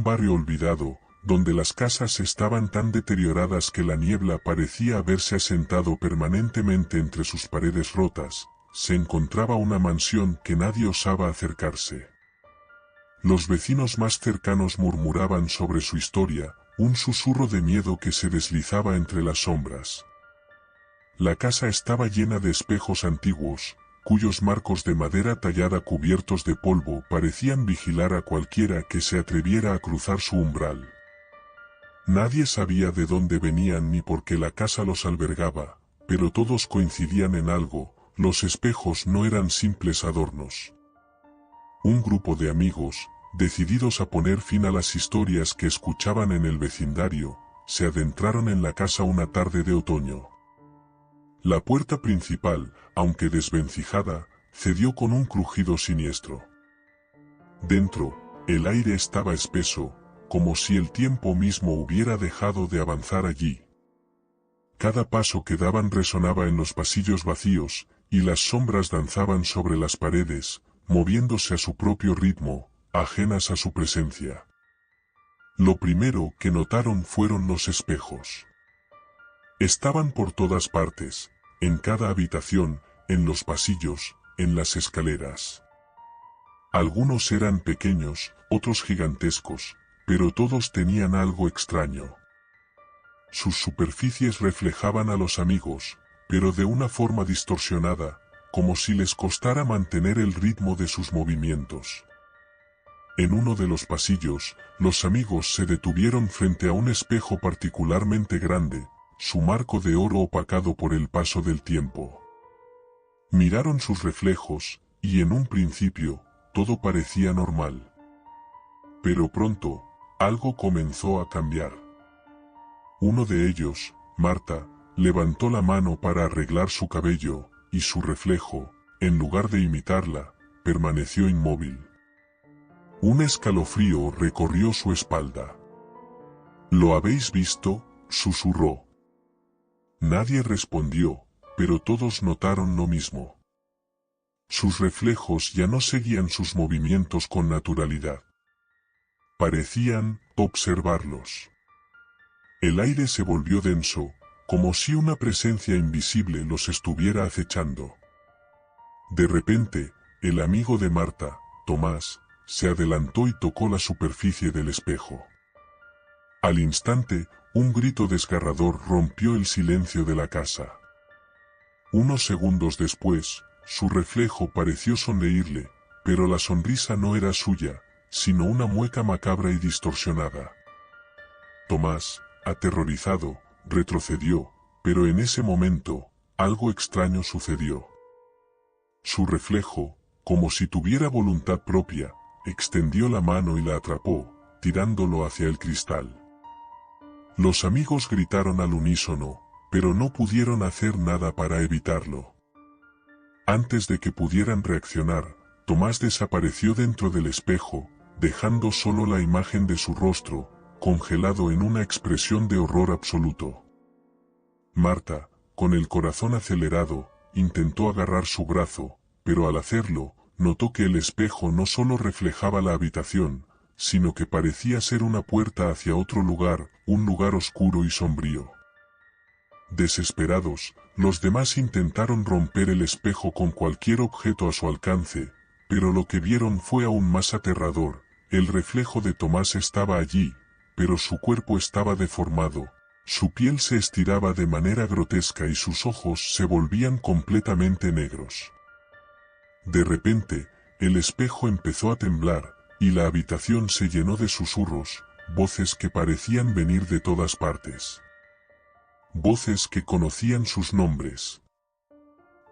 barrio olvidado, donde las casas estaban tan deterioradas que la niebla parecía haberse asentado permanentemente entre sus paredes rotas, se encontraba una mansión que nadie osaba acercarse. Los vecinos más cercanos murmuraban sobre su historia, un susurro de miedo que se deslizaba entre las sombras. La casa estaba llena de espejos antiguos, cuyos marcos de madera tallada cubiertos de polvo parecían vigilar a cualquiera que se atreviera a cruzar su umbral. Nadie sabía de dónde venían ni por qué la casa los albergaba, pero todos coincidían en algo: los espejos no eran simples adornos. Un grupo de amigos, decididos a poner fin a las historias que escuchaban en el vecindario, se adentraron en la casa una tarde de otoño. La puerta principal, aunque desvencijada, cedió con un crujido siniestro. Dentro, el aire estaba espeso, como si el tiempo mismo hubiera dejado de avanzar allí. Cada paso que daban resonaba en los pasillos vacíos, y las sombras danzaban sobre las paredes, moviéndose a su propio ritmo, ajenas a su presencia. Lo primero que notaron fueron los espejos. Estaban por todas partes, en cada habitación, en los pasillos, en las escaleras. Algunos eran pequeños, otros gigantescos, pero todos tenían algo extraño. Sus superficies reflejaban a los amigos, pero de una forma distorsionada, como si les costara mantener el ritmo de sus movimientos. En uno de los pasillos, los amigos se detuvieron frente a un espejo particularmente grande, su marco de oro opacado por el paso del tiempo. Miraron sus reflejos, y en un principio, todo parecía normal. Pero pronto, algo comenzó a cambiar. Uno de ellos, Marta, levantó la mano para arreglar su cabello, y su reflejo, en lugar de imitarla, permaneció inmóvil. Un escalofrío recorrió su espalda. ¿Lo habéis visto?, susurró. Nadie respondió, pero todos notaron lo mismo. Sus reflejos ya no seguían sus movimientos con naturalidad. Parecían observarlos. El aire se volvió denso, como si una presencia invisible los estuviera acechando. De repente, el amigo de Marta, Tomás, se adelantó y tocó la superficie del espejo. Al instante, un grito desgarrador rompió el silencio de la casa. Unos segundos después, su reflejo pareció sonreírle, pero la sonrisa no era suya, sino una mueca macabra y distorsionada. Tomás, aterrorizado, retrocedió, pero en ese momento, algo extraño sucedió. Su reflejo, como si tuviera voluntad propia, extendió la mano y la atrapó, tirándolo hacia el cristal. Los amigos gritaron al unísono, pero no pudieron hacer nada para evitarlo. Antes de que pudieran reaccionar, Tomás desapareció dentro del espejo, dejando solo la imagen de su rostro, congelado en una expresión de horror absoluto. Marta, con el corazón acelerado, intentó agarrar su brazo, pero al hacerlo, notó que el espejo no solo reflejaba la habitación, sino que parecía ser una puerta hacia otro lugar, un lugar oscuro y sombrío. Desesperados, los demás intentaron romper el espejo con cualquier objeto a su alcance, pero lo que vieron fue aún más aterrador. El reflejo de Tomás estaba allí, pero su cuerpo estaba deformado, su piel se estiraba de manera grotesca y sus ojos se volvían completamente negros. De repente, el espejo empezó a temblar, y la habitación se llenó de susurros, voces que parecían venir de todas partes. Voces que conocían sus nombres.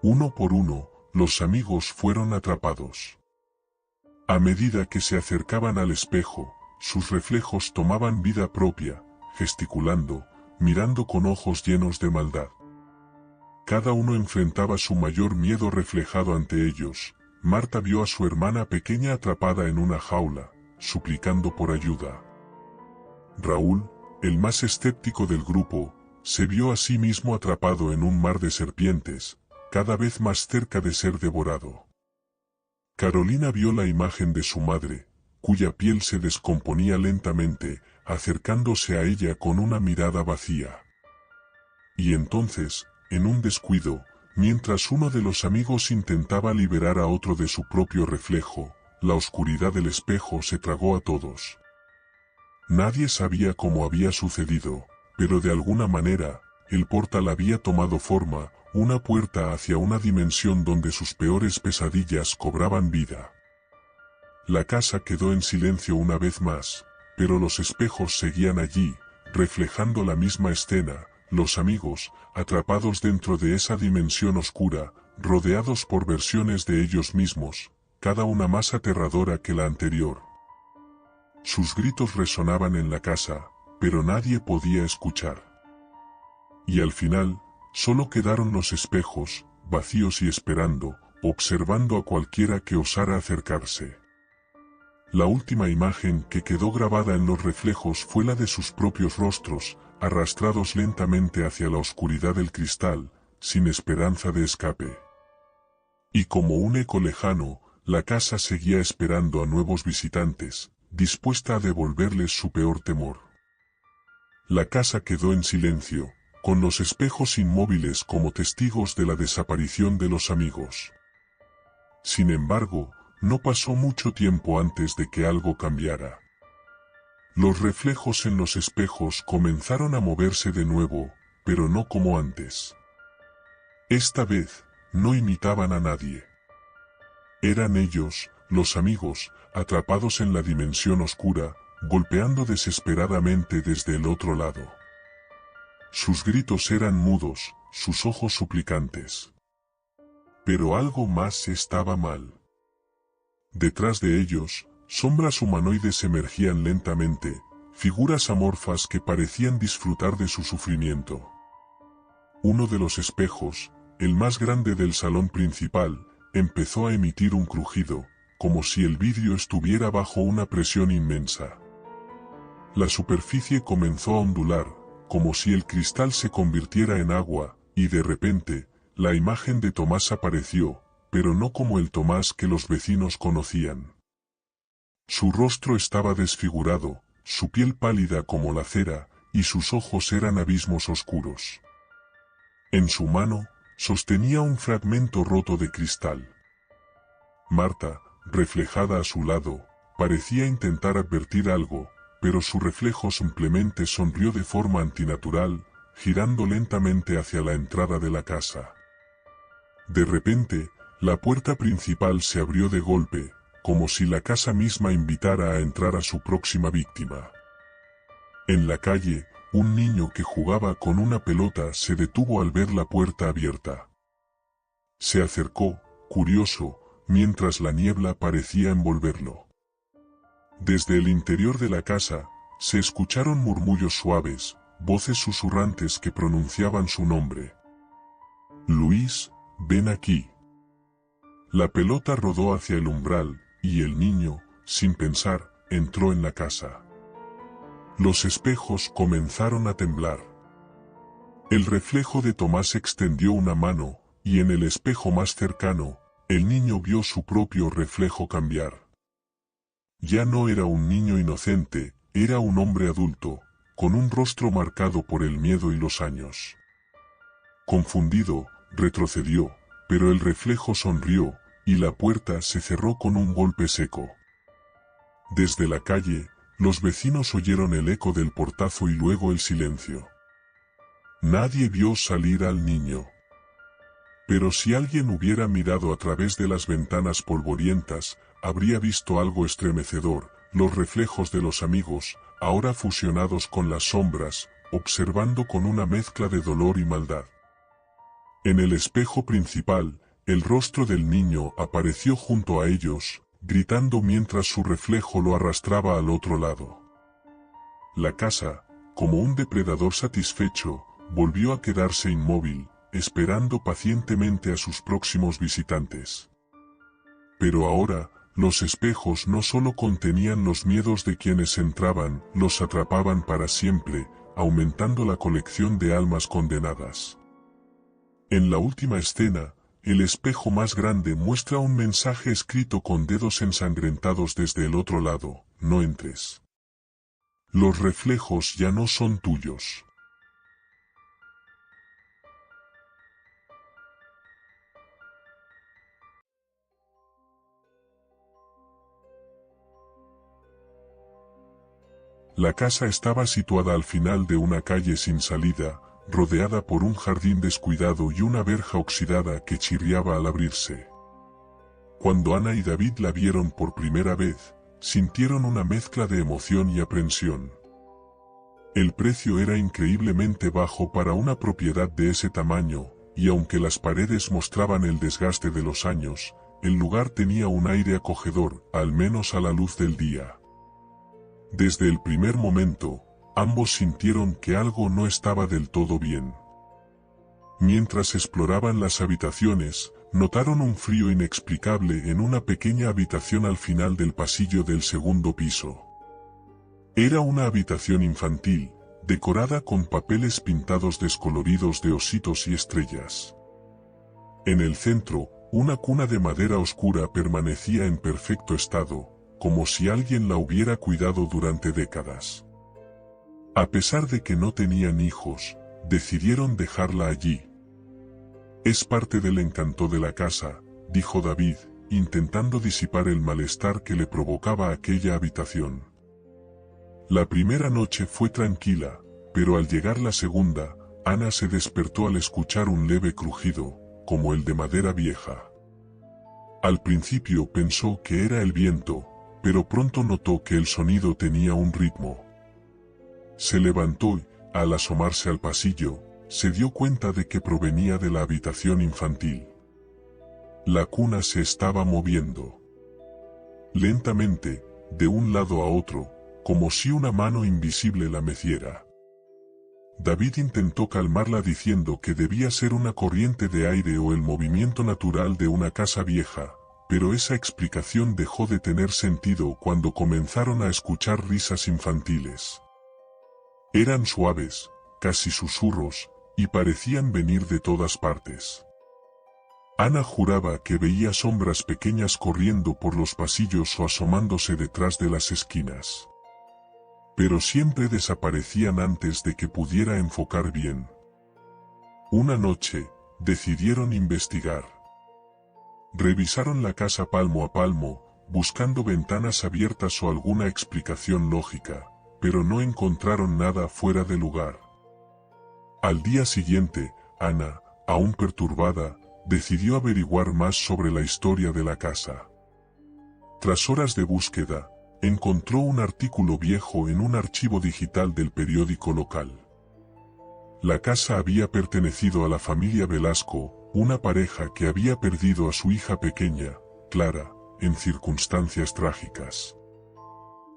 Uno por uno, los amigos fueron atrapados. A medida que se acercaban al espejo, sus reflejos tomaban vida propia, gesticulando, mirando con ojos llenos de maldad. Cada uno enfrentaba su mayor miedo reflejado ante ellos. Marta vio a su hermana pequeña atrapada en una jaula, suplicando por ayuda. Raúl, el más escéptico del grupo, se vio a sí mismo atrapado en un mar de serpientes, cada vez más cerca de ser devorado. Carolina vio la imagen de su madre, cuya piel se descomponía lentamente, acercándose a ella con una mirada vacía. Y entonces, en un descuido, mientras uno de los amigos intentaba liberar a otro de su propio reflejo, la oscuridad del espejo se tragó a todos. Nadie sabía cómo había sucedido, pero de alguna manera, el portal había tomado forma, una puerta hacia una dimensión donde sus peores pesadillas cobraban vida. La casa quedó en silencio una vez más, pero los espejos seguían allí, reflejando la misma escena, los amigos, atrapados dentro de esa dimensión oscura, rodeados por versiones de ellos mismos, cada una más aterradora que la anterior. Sus gritos resonaban en la casa, pero nadie podía escuchar. Y al final, solo quedaron los espejos, vacíos y esperando, observando a cualquiera que osara acercarse. La última imagen que quedó grabada en los reflejos fue la de sus propios rostros, arrastrados lentamente hacia la oscuridad del cristal, sin esperanza de escape. Y como un eco lejano, la casa seguía esperando a nuevos visitantes, dispuesta a devolverles su peor temor. La casa quedó en silencio, con los espejos inmóviles como testigos de la desaparición de los amigos. Sin embargo, no pasó mucho tiempo antes de que algo cambiara. Los reflejos en los espejos comenzaron a moverse de nuevo, pero no como antes. Esta vez, no imitaban a nadie. Eran ellos, los amigos, atrapados en la dimensión oscura, golpeando desesperadamente desde el otro lado. Sus gritos eran mudos, sus ojos suplicantes. Pero algo más estaba mal. Detrás de ellos, sombras humanoides emergían lentamente, figuras amorfas que parecían disfrutar de su sufrimiento. Uno de los espejos, el más grande del salón principal, empezó a emitir un crujido, como si el vidrio estuviera bajo una presión inmensa. La superficie comenzó a ondular, como si el cristal se convirtiera en agua, y de repente, la imagen de Tomás apareció, pero no como el Tomás que los vecinos conocían. Su rostro estaba desfigurado, su piel pálida como la cera, y sus ojos eran abismos oscuros. En su mano, sostenía un fragmento roto de cristal. Marta, reflejada a su lado, parecía intentar advertir algo, pero su reflejo simplemente sonrió de forma antinatural, girando lentamente hacia la entrada de la casa. De repente, la puerta principal se abrió de golpe, como si la casa misma invitara a entrar a su próxima víctima. En la calle, un niño que jugaba con una pelota se detuvo al ver la puerta abierta. Se acercó, curioso, mientras la niebla parecía envolverlo. Desde el interior de la casa, se escucharon murmullos suaves, voces susurrantes que pronunciaban su nombre. Luis, ven aquí. La pelota rodó hacia el umbral, y el niño, sin pensar, entró en la casa. Los espejos comenzaron a temblar. El reflejo de Tomás extendió una mano, y en el espejo más cercano, el niño vio su propio reflejo cambiar. Ya no era un niño inocente, era un hombre adulto, con un rostro marcado por el miedo y los años. Confundido, retrocedió, pero el reflejo sonrió, y la puerta se cerró con un golpe seco. Desde la calle, los vecinos oyeron el eco del portazo y luego el silencio. Nadie vio salir al niño. Pero si alguien hubiera mirado a través de las ventanas polvorientas, habría visto algo estremecedor, los reflejos de los amigos, ahora fusionados con las sombras, observando con una mezcla de dolor y maldad. En el espejo principal, el rostro del niño apareció junto a ellos, gritando mientras su reflejo lo arrastraba al otro lado. La casa, como un depredador satisfecho, volvió a quedarse inmóvil, esperando pacientemente a sus próximos visitantes. Pero ahora, los espejos no solo contenían los miedos de quienes entraban, los atrapaban para siempre, aumentando la colección de almas condenadas. En la última escena, El espejo más grande muestra un mensaje escrito con dedos ensangrentados desde el otro lado: no entres. Los reflejos ya no son tuyos. La casa estaba situada al final de una calle sin salida, rodeada por un jardín descuidado y una verja oxidada que chirriaba al abrirse. Cuando Ana y David la vieron por primera vez, sintieron una mezcla de emoción y aprensión. El precio era increíblemente bajo para una propiedad de ese tamaño, y aunque las paredes mostraban el desgaste de los años, el lugar tenía un aire acogedor, al menos a la luz del día. Desde el primer momento, ambos sintieron que algo no estaba del todo bien. Mientras exploraban las habitaciones, notaron un frío inexplicable en una pequeña habitación al final del pasillo del segundo piso. Era una habitación infantil, decorada con papeles pintados descoloridos de ositos y estrellas. En el centro, una cuna de madera oscura permanecía en perfecto estado, como si alguien la hubiera cuidado durante décadas. A pesar de que no tenían hijos, decidieron dejarla allí. Es parte del encanto de la casa, dijo David, intentando disipar el malestar que le provocaba aquella habitación. La primera noche fue tranquila, pero al llegar la segunda, Ana se despertó al escuchar un leve crujido, como el de madera vieja. Al principio pensó que era el viento, pero pronto notó que el sonido tenía un ritmo. Se levantó y, al asomarse al pasillo, se dio cuenta de que provenía de la habitación infantil. La cuna se estaba moviendo. Lentamente, de un lado a otro, como si una mano invisible la meciera. David intentó calmarla diciendo que debía ser una corriente de aire o el movimiento natural de una casa vieja, pero esa explicación dejó de tener sentido cuando comenzaron a escuchar risas infantiles. Eran suaves, casi susurros, y parecían venir de todas partes. Ana juraba que veía sombras pequeñas corriendo por los pasillos o asomándose detrás de las esquinas. Pero siempre desaparecían antes de que pudiera enfocar bien. Una noche, decidieron investigar. Revisaron la casa palmo a palmo, buscando ventanas abiertas o alguna explicación lógica, pero no encontraron nada fuera de lugar. Al día siguiente, Ana, aún perturbada, decidió averiguar más sobre la historia de la casa. Tras horas de búsqueda, encontró un artículo viejo en un archivo digital del periódico local. La casa había pertenecido a la familia Velasco, una pareja que había perdido a su hija pequeña, Clara, en circunstancias trágicas.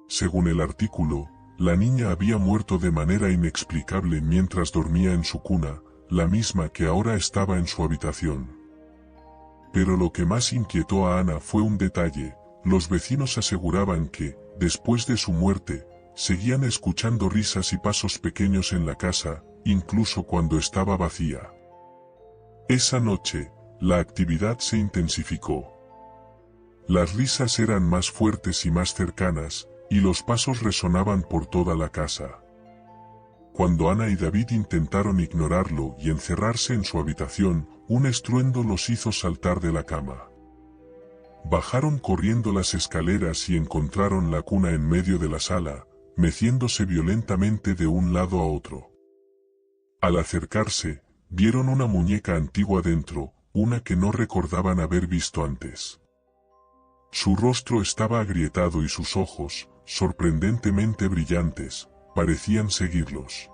Según el artículo, la niña había muerto de manera inexplicable mientras dormía en su cuna, la misma que ahora estaba en su habitación. Pero lo que más inquietó a Ana fue un detalle: los vecinos aseguraban que, después de su muerte, seguían escuchando risas y pasos pequeños en la casa, incluso cuando estaba vacía. Esa noche, la actividad se intensificó. Las risas eran más fuertes y más cercanas, y los pasos resonaban por toda la casa. Cuando Ana y David intentaron ignorarlo y encerrarse en su habitación, un estruendo los hizo saltar de la cama. Bajaron corriendo las escaleras y encontraron la cuna en medio de la sala, meciéndose violentamente de un lado a otro. Al acercarse, vieron una muñeca antigua dentro, una que no recordaban haber visto antes. Su rostro estaba agrietado y sus ojos, sorprendentemente brillantes, parecían seguirlos.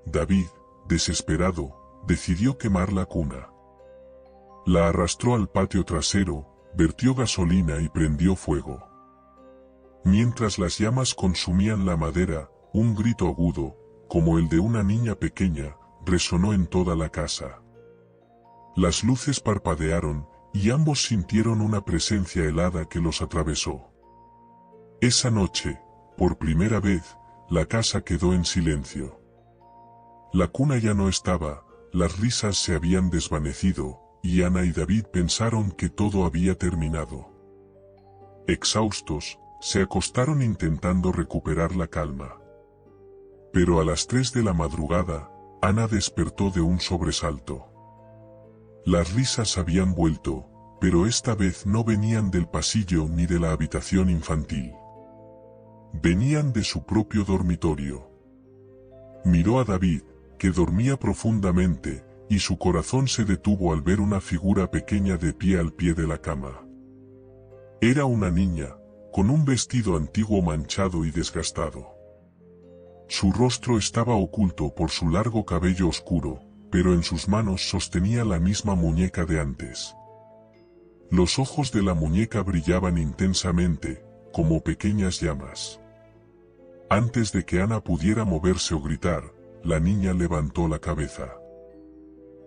David, desesperado, decidió quemar la cuna. La arrastró al patio trasero, vertió gasolina y prendió fuego. Mientras las llamas consumían la madera, un grito agudo, como el de una niña pequeña, resonó en toda la casa. Las luces parpadearon, y ambos sintieron una presencia helada que los atravesó. Esa noche, por primera vez, la casa quedó en silencio. La cuna ya no estaba, las risas se habían desvanecido, y Ana y David pensaron que todo había terminado. Exhaustos, se acostaron intentando recuperar la calma. Pero a las 3 de la madrugada, Ana despertó de un sobresalto. Las risas habían vuelto, pero esta vez no venían del pasillo ni de la habitación infantil. Venían de su propio dormitorio. Miró a David, que dormía profundamente, y su corazón se detuvo al ver una figura pequeña de pie al pie de la cama. Era una niña, con un vestido antiguo manchado y desgastado. Su rostro estaba oculto por su largo cabello oscuro, pero en sus manos sostenía la misma muñeca de antes. Los ojos de la muñeca brillaban intensamente, como pequeñas llamas. Antes de que Ana pudiera moverse o gritar, la niña levantó la cabeza.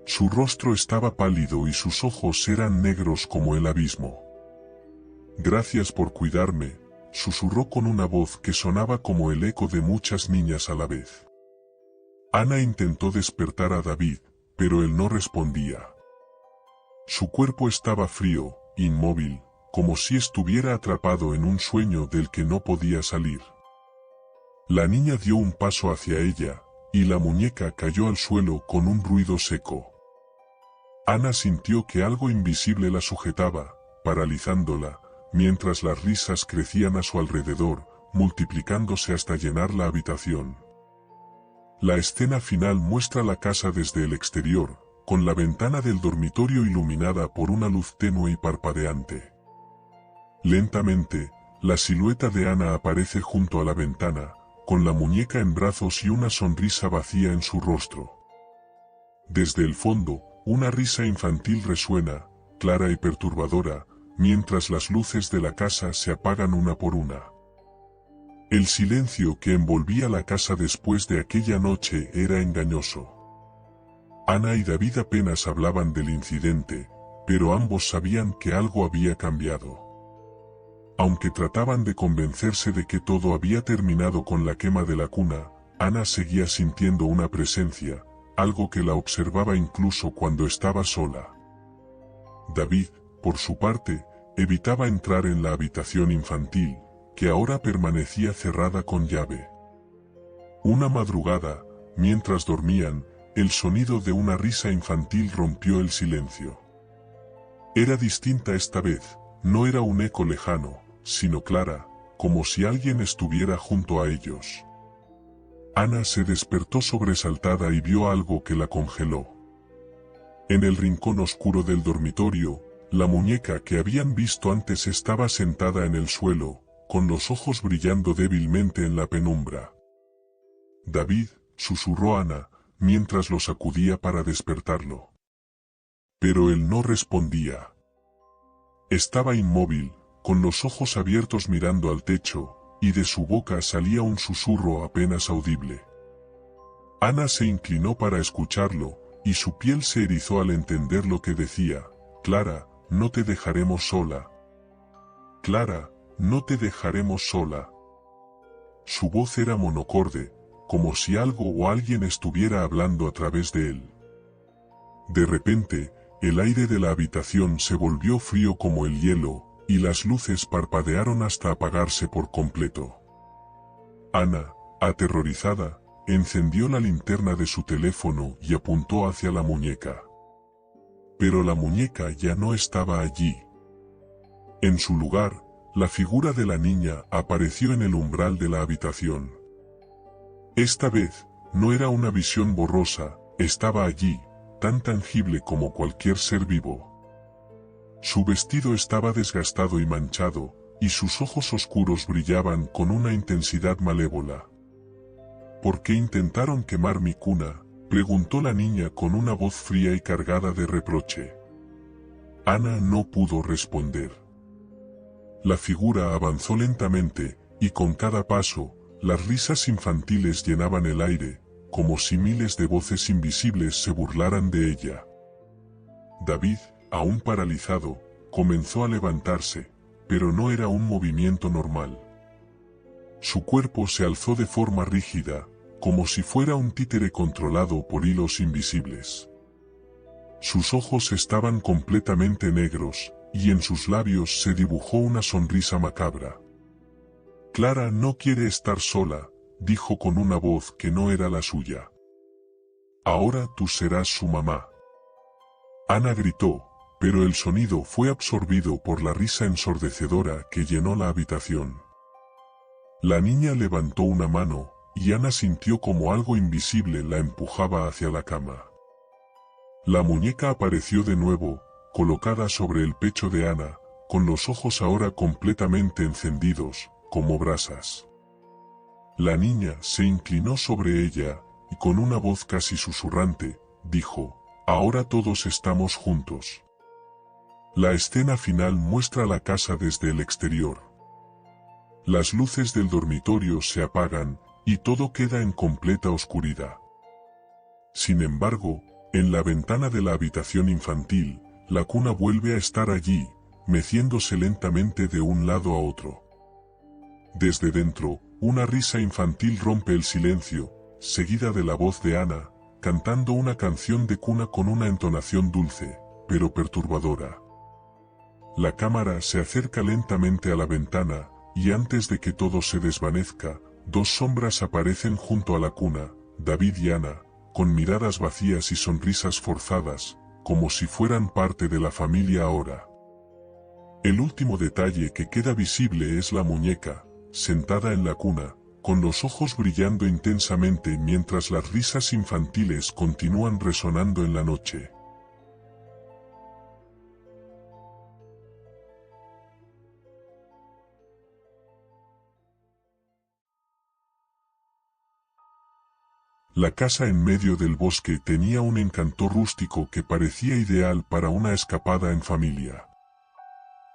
Su rostro estaba pálido y sus ojos eran negros como el abismo. «Gracias por cuidarme», susurró con una voz que sonaba como el eco de muchas niñas a la vez. Ana intentó despertar a David, pero él no respondía. Su cuerpo estaba frío, inmóvil, como si estuviera atrapado en un sueño del que no podía salir. La niña dio un paso hacia ella, y la muñeca cayó al suelo con un ruido seco. Ana sintió que algo invisible la sujetaba, paralizándola, mientras las risas crecían a su alrededor, multiplicándose hasta llenar la habitación. La escena final muestra la casa desde el exterior, con la ventana del dormitorio iluminada por una luz tenue y parpadeante. Lentamente, la silueta de Ana aparece junto a la ventana, con la muñeca en brazos y una sonrisa vacía en su rostro. Desde el fondo, una risa infantil resuena, clara y perturbadora, mientras las luces de la casa se apagan una por una. El silencio que envolvía la casa después de aquella noche era engañoso. Ana y David apenas hablaban del incidente, pero ambos sabían que algo había cambiado. Aunque trataban de convencerse de que todo había terminado con la quema de la cuna, Ana seguía sintiendo una presencia, algo que la observaba incluso cuando estaba sola. David, por su parte, evitaba entrar en la habitación infantil, que ahora permanecía cerrada con llave. Una madrugada, mientras dormían, el sonido de una risa infantil rompió el silencio. Era distinta esta vez, no era un eco lejano, sino clara, como si alguien estuviera junto a ellos. Ana se despertó sobresaltada y vio algo que la congeló. En el rincón oscuro del dormitorio, la muñeca que habían visto antes estaba sentada en el suelo, con los ojos brillando débilmente en la penumbra. «David», susurró Ana, mientras lo sacudía para despertarlo. Pero él no respondía. Estaba inmóvil, con los ojos abiertos mirando al techo, y de su boca salía un susurro apenas audible. Ana se inclinó para escucharlo, y su piel se erizó al entender lo que decía: «Clara, no te dejaremos sola. Clara, no te dejaremos sola». Su voz era monocorde, como si algo o alguien estuviera hablando a través de él. De repente, el aire de la habitación se volvió frío como el hielo, y las luces parpadearon hasta apagarse por completo. Ana, aterrorizada, encendió la linterna de su teléfono y apuntó hacia la muñeca. Pero la muñeca ya no estaba allí. En su lugar, la figura de la niña apareció en el umbral de la habitación. Esta vez, no era una visión borrosa, estaba allí, tan tangible como cualquier ser vivo. Su vestido estaba desgastado y manchado, y sus ojos oscuros brillaban con una intensidad malévola. «¿Por qué intentaron quemar mi cuna?», preguntó la niña con una voz fría y cargada de reproche. Ana no pudo responder. La figura avanzó lentamente, y con cada paso, las risas infantiles llenaban el aire, como si miles de voces invisibles se burlaran de ella. David, aún paralizado, comenzó a levantarse, pero no era un movimiento normal. Su cuerpo se alzó de forma rígida, como si fuera un títere controlado por hilos invisibles. Sus ojos estaban completamente negros, y en sus labios se dibujó una sonrisa macabra. Clara no quiere estar sola, dijo con una voz que no era la suya. Ahora tú serás su mamá. Ana gritó, pero el sonido fue absorbido por la risa ensordecedora que llenó la habitación. La niña levantó una mano, y Ana sintió como algo invisible la empujaba hacia la cama. La muñeca apareció de nuevo, colocada sobre el pecho de Ana, con los ojos ahora completamente encendidos, como brasas. La niña se inclinó sobre ella, y con una voz casi susurrante, dijo, «Ahora todos estamos juntos». La escena final muestra la casa desde el exterior. Las luces del dormitorio se apagan, y todo queda en completa oscuridad. Sin embargo, en la ventana de la habitación infantil, la cuna vuelve a estar allí, meciéndose lentamente de un lado a otro. Desde dentro, una risa infantil rompe el silencio, seguida de la voz de Ana, cantando una canción de cuna con una entonación dulce, pero perturbadora. La cámara se acerca lentamente a la ventana, y antes de que todo se desvanezca, dos sombras aparecen junto a la cuna, David y Ana, con miradas vacías y sonrisas forzadas, como si fueran parte de la familia ahora. El último detalle que queda visible es la muñeca, sentada en la cuna, con los ojos brillando intensamente mientras las risas infantiles continúan resonando en la noche. La casa en medio del bosque tenía un encanto rústico que parecía ideal para una escapada en familia.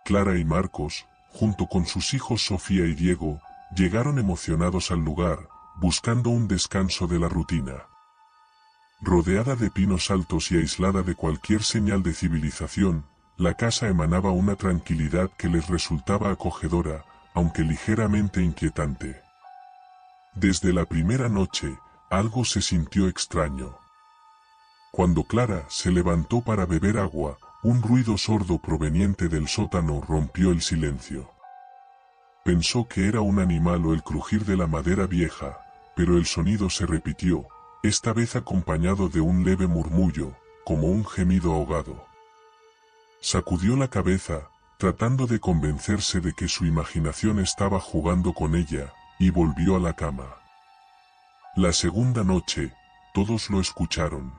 Clara y Marcos, junto con sus hijos Sofía y Diego, llegaron emocionados al lugar, buscando un descanso de la rutina. Rodeada de pinos altos y aislada de cualquier señal de civilización, la casa emanaba una tranquilidad que les resultaba acogedora, aunque ligeramente inquietante. Desde la primera noche, algo se sintió extraño. Cuando Clara se levantó para beber agua, un ruido sordo proveniente del sótano rompió el silencio. Pensó que era un animal o el crujir de la madera vieja, pero el sonido se repitió, esta vez acompañado de un leve murmullo, como un gemido ahogado. Sacudió la cabeza, tratando de convencerse de que su imaginación estaba jugando con ella, y volvió a la cama. La segunda noche, todos lo escucharon.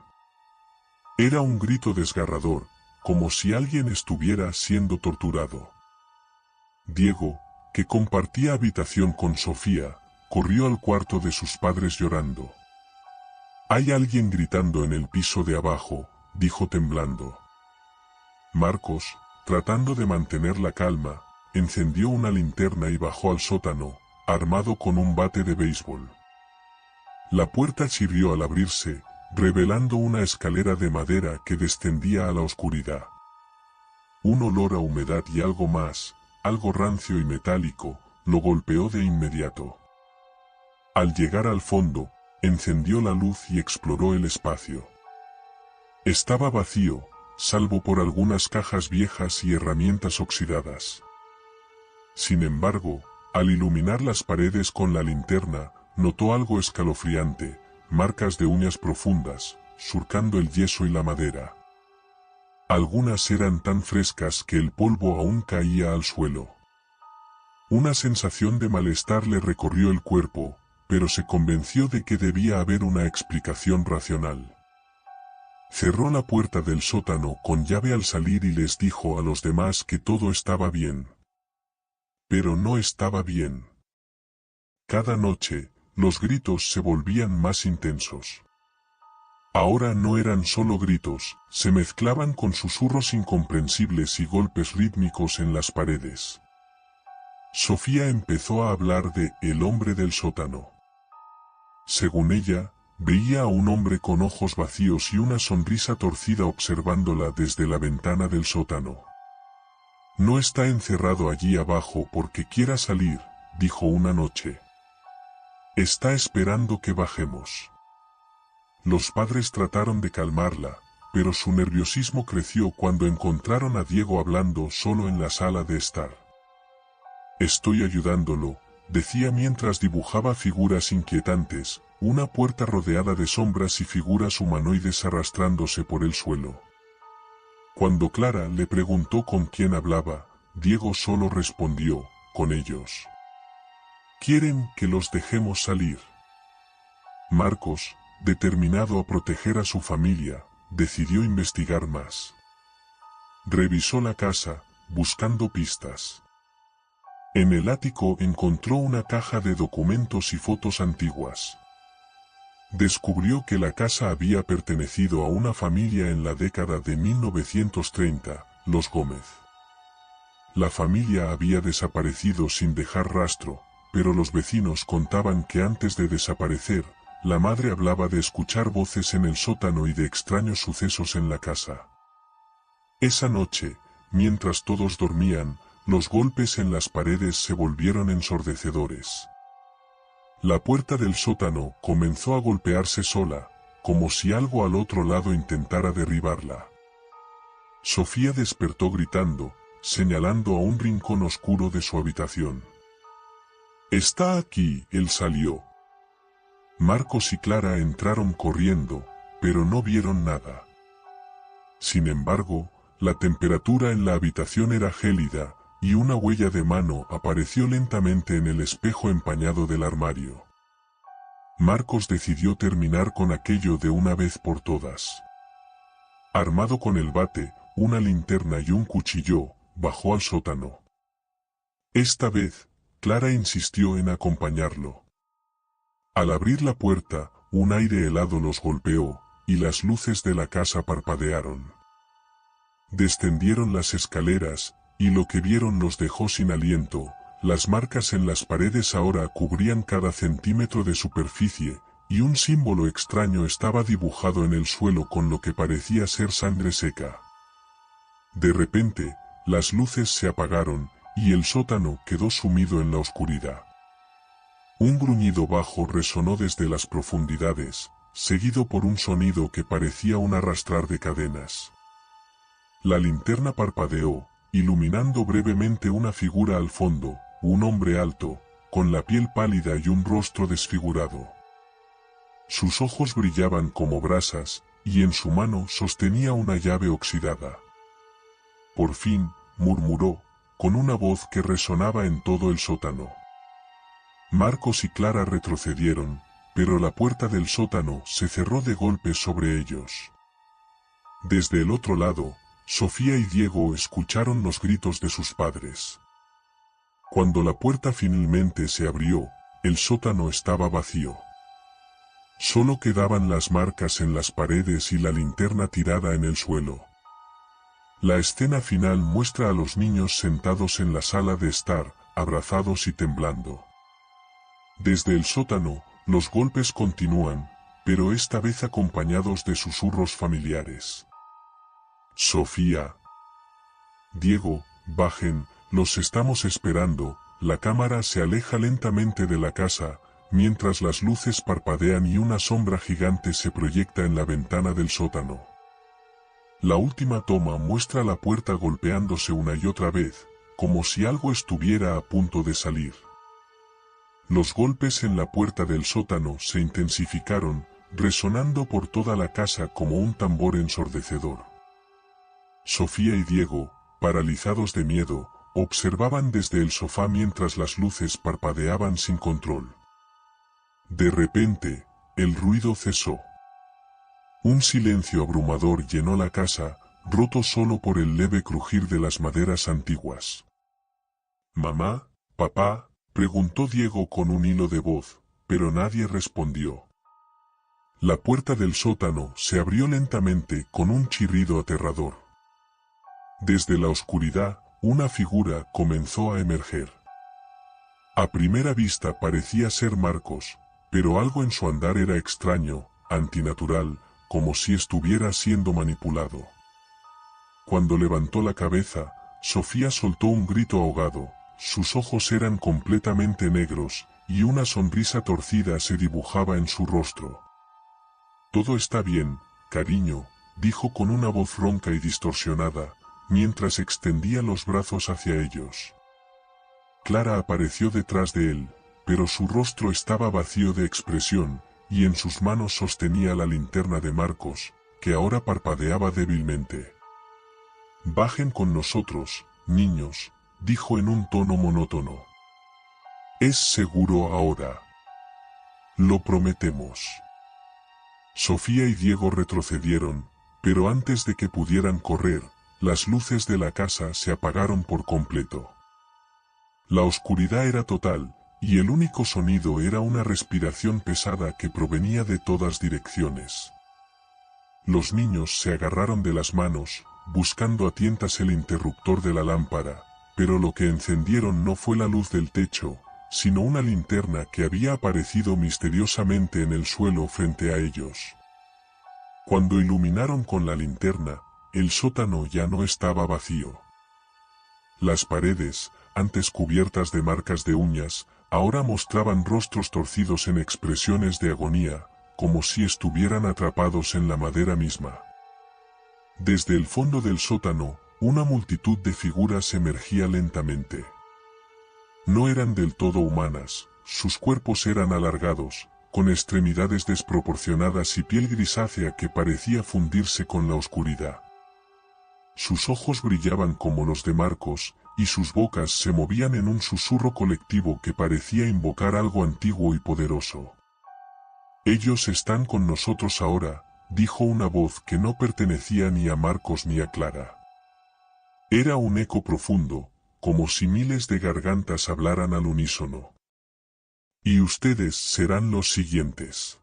Era un grito desgarrador, como si alguien estuviera siendo torturado. Diego, que compartía habitación con Sofía, corrió al cuarto de sus padres llorando. «Hay alguien gritando en el piso de abajo», dijo temblando. Marcos, tratando de mantener la calma, encendió una linterna y bajó al sótano, armado con un bate de béisbol. La puerta chirrió al abrirse, revelando una escalera de madera que descendía a la oscuridad. Un olor a humedad y algo más, algo rancio y metálico, lo golpeó de inmediato. Al llegar al fondo, encendió la luz y exploró el espacio. Estaba vacío, salvo por algunas cajas viejas y herramientas oxidadas. Sin embargo, al iluminar las paredes con la linterna, notó algo escalofriante, marcas de uñas profundas, surcando el yeso y la madera. Algunas eran tan frescas que el polvo aún caía al suelo. Una sensación de malestar le recorrió el cuerpo, pero se convenció de que debía haber una explicación racional. Cerró la puerta del sótano con llave al salir y les dijo a los demás que todo estaba bien. Pero no estaba bien. Cada noche, los gritos se volvían más intensos. Ahora no eran solo gritos, se mezclaban con susurros incomprensibles y golpes rítmicos en las paredes. Sofía empezó a hablar de el hombre del sótano. Según ella, veía a un hombre con ojos vacíos y una sonrisa torcida observándola desde la ventana del sótano. No está encerrado allí abajo porque quiera salir, dijo una noche. Está esperando que bajemos. Los padres trataron de calmarla, pero su nerviosismo creció cuando encontraron a Diego hablando solo en la sala de estar. «Estoy ayudándolo», decía mientras dibujaba figuras inquietantes, una puerta rodeada de sombras y figuras humanoides arrastrándose por el suelo. Cuando Clara le preguntó con quién hablaba, Diego solo respondió, «Con ellos. Quieren que los dejemos salir». Marcos, determinado a proteger a su familia, decidió investigar más. Revisó la casa, buscando pistas. En el ático encontró una caja de documentos y fotos antiguas. Descubrió que la casa había pertenecido a una familia en la década de 1930, los Gómez. La familia había desaparecido sin dejar rastro, pero los vecinos contaban que antes de desaparecer, la madre hablaba de escuchar voces en el sótano y de extraños sucesos en la casa. Esa noche, mientras todos dormían, los golpes en las paredes se volvieron ensordecedores. La puerta del sótano comenzó a golpearse sola, como si algo al otro lado intentara derribarla. Sofía despertó gritando, señalando a un rincón oscuro de su habitación. «Está aquí», él salió. Marcos y Clara entraron corriendo, pero no vieron nada. Sin embargo, la temperatura en la habitación era gélida, y una huella de mano apareció lentamente en el espejo empañado del armario. Marcos decidió terminar con aquello de una vez por todas. Armado con el bate, una linterna y un cuchillo, bajó al sótano. Esta vez, Clara insistió en acompañarlo. Al abrir la puerta, un aire helado los golpeó, y las luces de la casa parpadearon. Descendieron las escaleras, y lo que vieron los dejó sin aliento. Las marcas en las paredes ahora cubrían cada centímetro de superficie, y un símbolo extraño estaba dibujado en el suelo con lo que parecía ser sangre seca. De repente, las luces se apagaron, y el sótano quedó sumido en la oscuridad. Un gruñido bajo resonó desde las profundidades, seguido por un sonido que parecía un arrastrar de cadenas. La linterna parpadeó, iluminando brevemente una figura al fondo, un hombre alto, con la piel pálida y un rostro desfigurado. Sus ojos brillaban como brasas, y en su mano sostenía una llave oxidada. Por fin, murmuró, con una voz que resonaba en todo el sótano. Marcos y Clara retrocedieron, pero la puerta del sótano se cerró de golpe sobre ellos. Desde el otro lado, Sofía y Diego escucharon los gritos de sus padres. Cuando la puerta finalmente se abrió, el sótano estaba vacío. Solo quedaban las marcas en las paredes y la linterna tirada en el suelo. La escena final muestra a los niños sentados en la sala de estar, abrazados y temblando. Desde el sótano, los golpes continúan, pero esta vez acompañados de susurros familiares. «Sofía. Diego, bajen, los estamos esperando». La cámara se aleja lentamente de la casa, mientras las luces parpadean y una sombra gigante se proyecta en la ventana del sótano. La última toma muestra la puerta golpeándose una y otra vez, como si algo estuviera a punto de salir. Los golpes en la puerta del sótano se intensificaron, resonando por toda la casa como un tambor ensordecedor. Sofía y Diego, paralizados de miedo, observaban desde el sofá mientras las luces parpadeaban sin control. De repente, el ruido cesó. Un silencio abrumador llenó la casa, roto solo por el leve crujir de las maderas antiguas. «¿Mamá? ¿Papá?», preguntó Diego con un hilo de voz, pero nadie respondió. La puerta del sótano se abrió lentamente con un chirrido aterrador. Desde la oscuridad, una figura comenzó a emerger. A primera vista parecía ser Marcos, pero algo en su andar era extraño, antinatural, como si estuviera siendo manipulado. Cuando levantó la cabeza, Sofía soltó un grito ahogado, sus ojos eran completamente negros, y una sonrisa torcida se dibujaba en su rostro. «Todo está bien, cariño», dijo con una voz ronca y distorsionada, mientras extendía los brazos hacia ellos. Clara apareció detrás de él, pero su rostro estaba vacío de expresión, y en sus manos sostenía la linterna de Marcos, que ahora parpadeaba débilmente. «Bajen con nosotros, niños», dijo en un tono monótono. «Es seguro ahora. Lo prometemos». Sofía y Diego retrocedieron, pero antes de que pudieran correr, las luces de la casa se apagaron por completo. La oscuridad era total, y el único sonido era una respiración pesada que provenía de todas direcciones. Los niños se agarraron de las manos, buscando a tientas el interruptor de la lámpara, pero lo que encendieron no fue la luz del techo, sino una linterna que había aparecido misteriosamente en el suelo frente a ellos. Cuando iluminaron con la linterna, el sótano ya no estaba vacío. Las paredes, antes cubiertas de marcas de uñas, ahora mostraban rostros torcidos en expresiones de agonía, como si estuvieran atrapados en la madera misma. Desde el fondo del sótano, una multitud de figuras emergía lentamente. No eran del todo humanas, sus cuerpos eran alargados, con extremidades desproporcionadas y piel grisácea que parecía fundirse con la oscuridad. Sus ojos brillaban como los de Marcos, y sus bocas se movían en un susurro colectivo que parecía invocar algo antiguo y poderoso. «Ellos están con nosotros ahora», dijo una voz que no pertenecía ni a Marcos ni a Clara. Era un eco profundo, como si miles de gargantas hablaran al unísono. «Y ustedes serán los siguientes».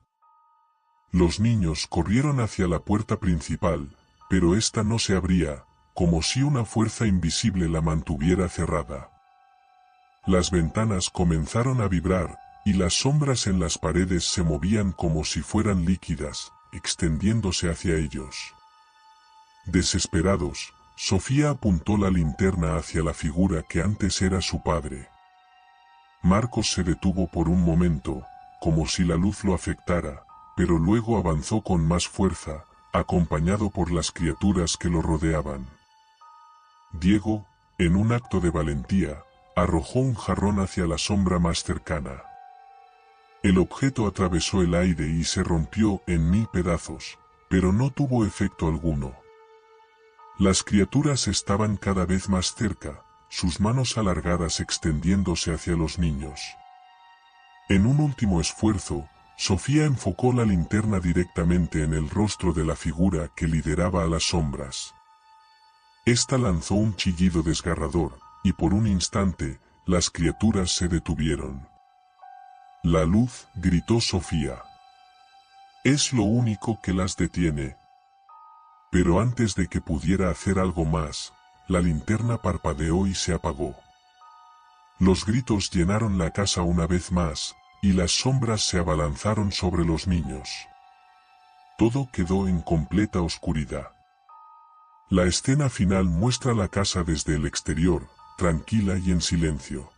Los niños corrieron hacia la puerta principal, pero ésta no se abría, como si una fuerza invisible la mantuviera cerrada. Las ventanas comenzaron a vibrar, y las sombras en las paredes se movían como si fueran líquidas, extendiéndose hacia ellos. Desesperados, Sofía apuntó la linterna hacia la figura que antes era su padre. Marcos se detuvo por un momento, como si la luz lo afectara, pero luego avanzó con más fuerza, acompañado por las criaturas que lo rodeaban. Diego, en un acto de valentía, arrojó un jarrón hacia la sombra más cercana. El objeto atravesó el aire y se rompió en 1000 pedazos, pero no tuvo efecto alguno. Las criaturas estaban cada vez más cerca, sus manos alargadas extendiéndose hacia los niños. En un último esfuerzo, Sofía enfocó la linterna directamente en el rostro de la figura que lideraba a las sombras. Esta lanzó un chillido desgarrador, y por un instante, las criaturas se detuvieron. «La luz», gritó Sofía. «Es lo único que las detiene». Pero antes de que pudiera hacer algo más, la linterna parpadeó y se apagó. Los gritos llenaron la casa una vez más, y las sombras se abalanzaron sobre los niños. Todo quedó en completa oscuridad. La escena final muestra la casa desde el exterior, tranquila y en silencio.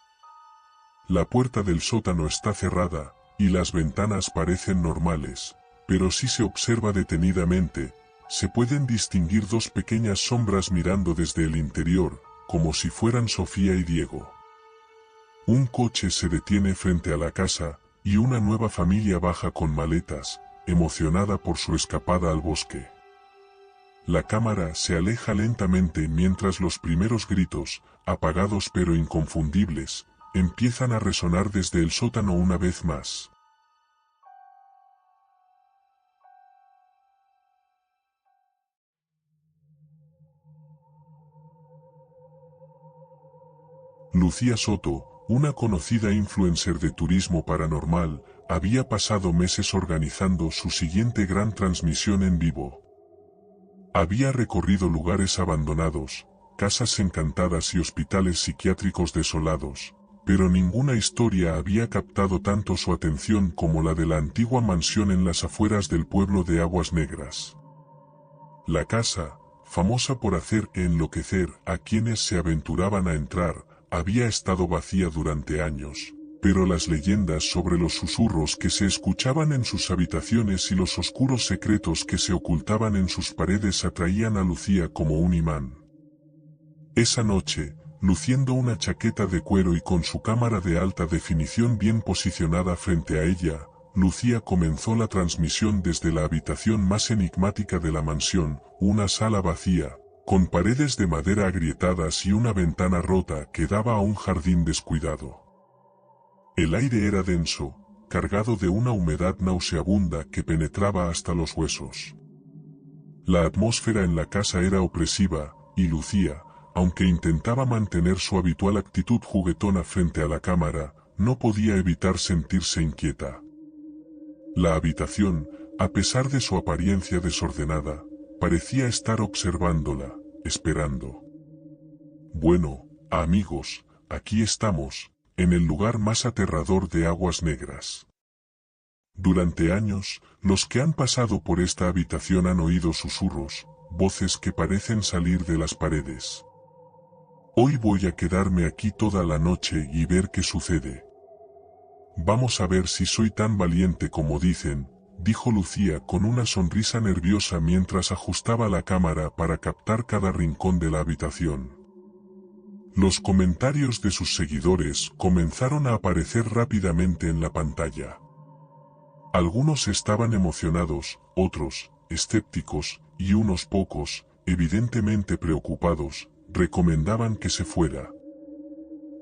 La puerta del sótano está cerrada, y las ventanas parecen normales, pero si se observa detenidamente, se pueden distinguir dos pequeñas sombras mirando desde el interior, como si fueran Sofía y Diego. Un coche se detiene frente a la casa, y una nueva familia baja con maletas, emocionada por su escapada al bosque. La cámara se aleja lentamente mientras los primeros gritos, apagados pero inconfundibles, empiezan a resonar desde el sótano una vez más. Lucía Soto, una conocida influencer de turismo paranormal, había pasado meses organizando su siguiente gran transmisión en vivo. Había recorrido lugares abandonados, casas encantadas y hospitales psiquiátricos desolados, pero ninguna historia había captado tanto su atención como la de la antigua mansión en las afueras del pueblo de Aguas Negras. La casa, famosa por hacer enloquecer a quienes se aventuraban a entrar, había estado vacía durante años, pero las leyendas sobre los susurros que se escuchaban en sus habitaciones y los oscuros secretos que se ocultaban en sus paredes atraían a Lucía como un imán. Esa noche, luciendo una chaqueta de cuero y con su cámara de alta definición bien posicionada frente a ella, Lucía comenzó la transmisión desde la habitación más enigmática de la mansión, una sala vacía, con paredes de madera agrietadas y una ventana rota que daba a un jardín descuidado. El aire era denso, cargado de una humedad nauseabunda que penetraba hasta los huesos. La atmósfera en la casa era opresiva, y Lucía, aunque intentaba mantener su habitual actitud juguetona frente a la cámara, no podía evitar sentirse inquieta. La habitación, a pesar de su apariencia desordenada, parecía estar observándola, esperando. Bueno, amigos, aquí estamos, en el lugar más aterrador de Aguas Negras. Durante años, los que han pasado por esta habitación han oído susurros, voces que parecen salir de las paredes. Hoy voy a quedarme aquí toda la noche y ver qué sucede. Vamos a ver si soy tan valiente como dicen, dijo Lucía con una sonrisa nerviosa mientras ajustaba la cámara para captar cada rincón de la habitación. Los comentarios de sus seguidores comenzaron a aparecer rápidamente en la pantalla. Algunos estaban emocionados, otros, escépticos, y unos pocos, evidentemente preocupados, recomendaban que se fuera.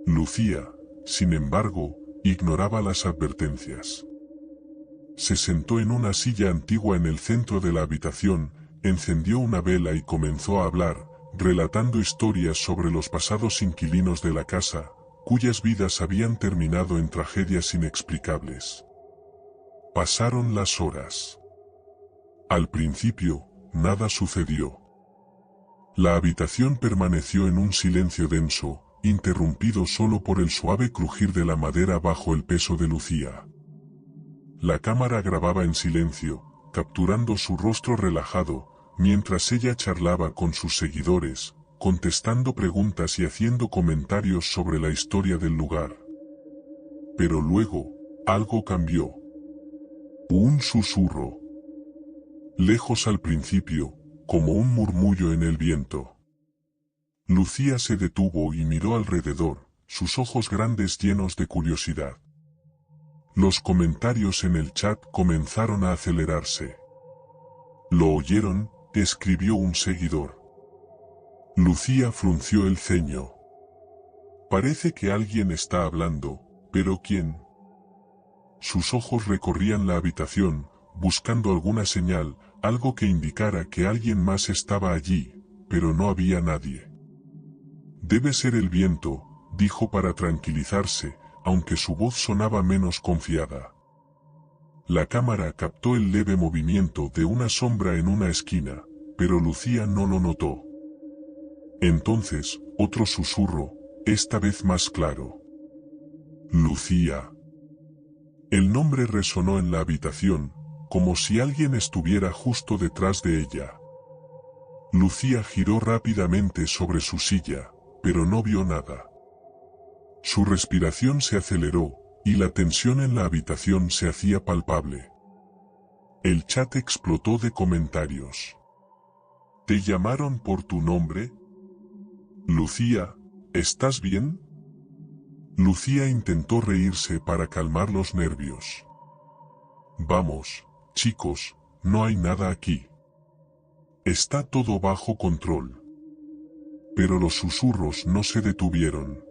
Lucía, sin embargo, ignoraba las advertencias. Se sentó en una silla antigua en el centro de la habitación, encendió una vela y comenzó a hablar, relatando historias sobre los pasados inquilinos de la casa, cuyas vidas habían terminado en tragedias inexplicables. Pasaron las horas. Al principio, nada sucedió. La habitación permaneció en un silencio denso, interrumpido solo por el suave crujir de la madera bajo el peso de Lucía. La cámara grababa en silencio, capturando su rostro relajado, mientras ella charlaba con sus seguidores, contestando preguntas y haciendo comentarios sobre la historia del lugar. Pero luego, algo cambió. Un susurro. Lejos al principio, como un murmullo en el viento. Lucía se detuvo y miró alrededor, sus ojos grandes llenos de curiosidad. Los comentarios en el chat comenzaron a acelerarse. ¿Lo oyeron?, escribió un seguidor. Lucía frunció el ceño. Parece que alguien está hablando, pero ¿quién? Sus ojos recorrían la habitación, buscando alguna señal, algo que indicara que alguien más estaba allí, pero no había nadie. Debe ser el viento, dijo para tranquilizarse, aunque su voz sonaba menos confiada. La cámara captó el leve movimiento de una sombra en una esquina, pero Lucía no lo notó. Entonces, otro susurro, esta vez más claro. Lucía. El nombre resonó en la habitación, como si alguien estuviera justo detrás de ella. Lucía giró rápidamente sobre su silla, pero no vio nada. Su respiración se aceleró, y la tensión en la habitación se hacía palpable. El chat explotó de comentarios. ¿Te llamaron por tu nombre? Lucía, ¿estás bien? Lucía intentó reírse para calmar los nervios. Vamos, chicos, no hay nada aquí. Está todo bajo control. Pero los susurros no se detuvieron.